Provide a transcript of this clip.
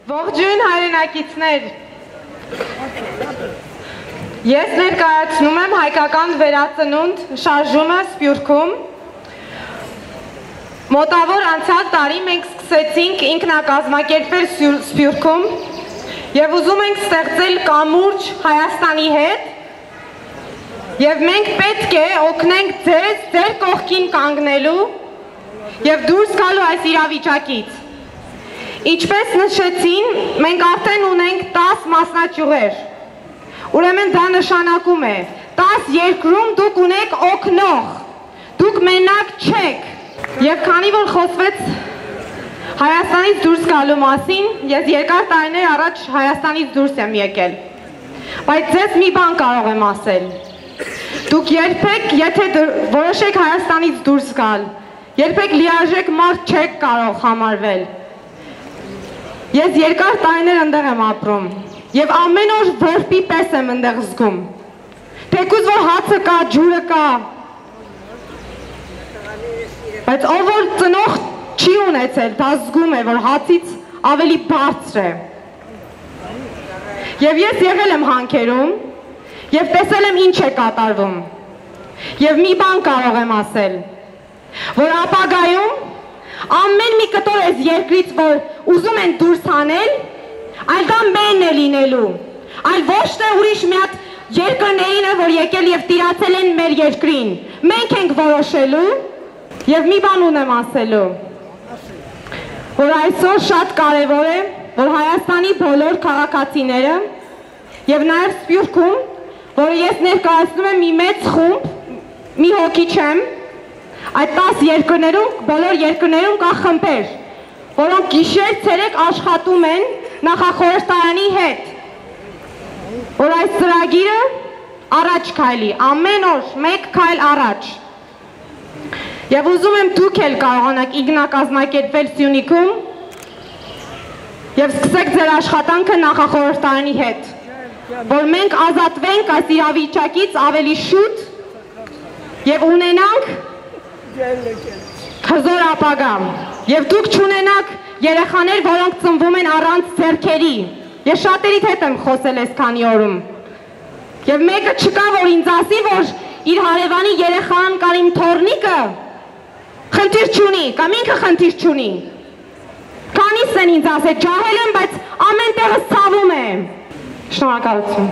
Ողջույն հայրենակիցներ, ես ներկայացնում եմ հայկական վերածնունդ շարժումը Սփյուռքում։ Մոտավոր անցյալ տարի մենք սկսեցինք ինքնակազմակերպել Սփյուռքում և ուզում ենք ստեղծել կամուրջ Հայաստանի հետ և մենք պետք է օգնենք ձեզ ձեր կողքին կանգնելու և դուրս գալու այս իրավիճակից։ Ինչպես նշեցին, մենք արդեն ունենք 10 մասնաճյուղեր, ուրեմն դա նշանակում է 10 երկրում դուք ունեք օգնող, դուք մենակ չեք։ Եվ քանի որ խոսվեց Հայաստանից դուրս գալու մասին, ես երկար տարիներ առաջ Հայաստանից դուրս եմ եկել, բայց ձեզ մի բան կարող եմ ասել, դուք երբեք, եթե որոշեք Հայաստանից դուրս գալ, երբեք լիարժեք մարդ չեք կարող համարվել։ Ես երկար տարիներ ընդեղ եմ ապրում և ամեն օր որպի պես եմ ընդեղ զգում, թեկուզ որ հացը կա, ջուրը կա, բայց ով որ ծնող չի ունեցել, դա զգում է, որ հացից ավելի բարձր է։ Եվ ես եղել եմ հանքերում և տեսել եմ ինչ է կատարվում և մի բան կարող եմ ասել, որ ապագայում ամեն մի կտոր այս երկրից, որ ուզում են դուրս հանել, այլ դա մենն է լինելու, այլ ոչ թե ուրիշ մի հատ երկրներին է, որ եկել և տիրացել են մեր երկրին, մենք ենք որոշելու և մի բան ունեմ ասելու, որ այսօր շատ կարևոր է, որ Հայաստանի բոլոր քաղաքացիները և նաև Սփյուռքում, որը ես ներկայացնում եմ մի մեծ խումբ, մի հոգի չեմ, այդ 10 երկրներում, բոլոր երկրներում կա խմբեր, որոնք գիշեր ցերեկ աշխատում են նախախորհրդարանի հետ, որ այս ծրագիրը առաջ քայլի, ամեն օր մեկ քայլ առաջ։ Եվ ուզում եմ դուք էլ կարողանաք ինքնակազմակերպվել Սյունիքում և սկսեք ձեր աշխատանքը նախախորհրդարանի հետ, որ մենք ազատվենք այս իրավիճակից ավելի շուտ և ունենանք հզոր ապագա, և դուք չունենաք երեխաներ, որոնք ծնվում են առանց ձեռքերի, ես շատերիդ հետ եմ խոսել այս քանի օրում, և մեկը չկա, որ ինձ ասի, որ իր հարևանի երեխան կամ իմ թոռնիկը խնդիր չունի, կամ ինքը խնդիր չունի, քանիս են ինձ ասել, ջահել եմ, բայց ամեն տեղս ցավում է, շնորհակալություն։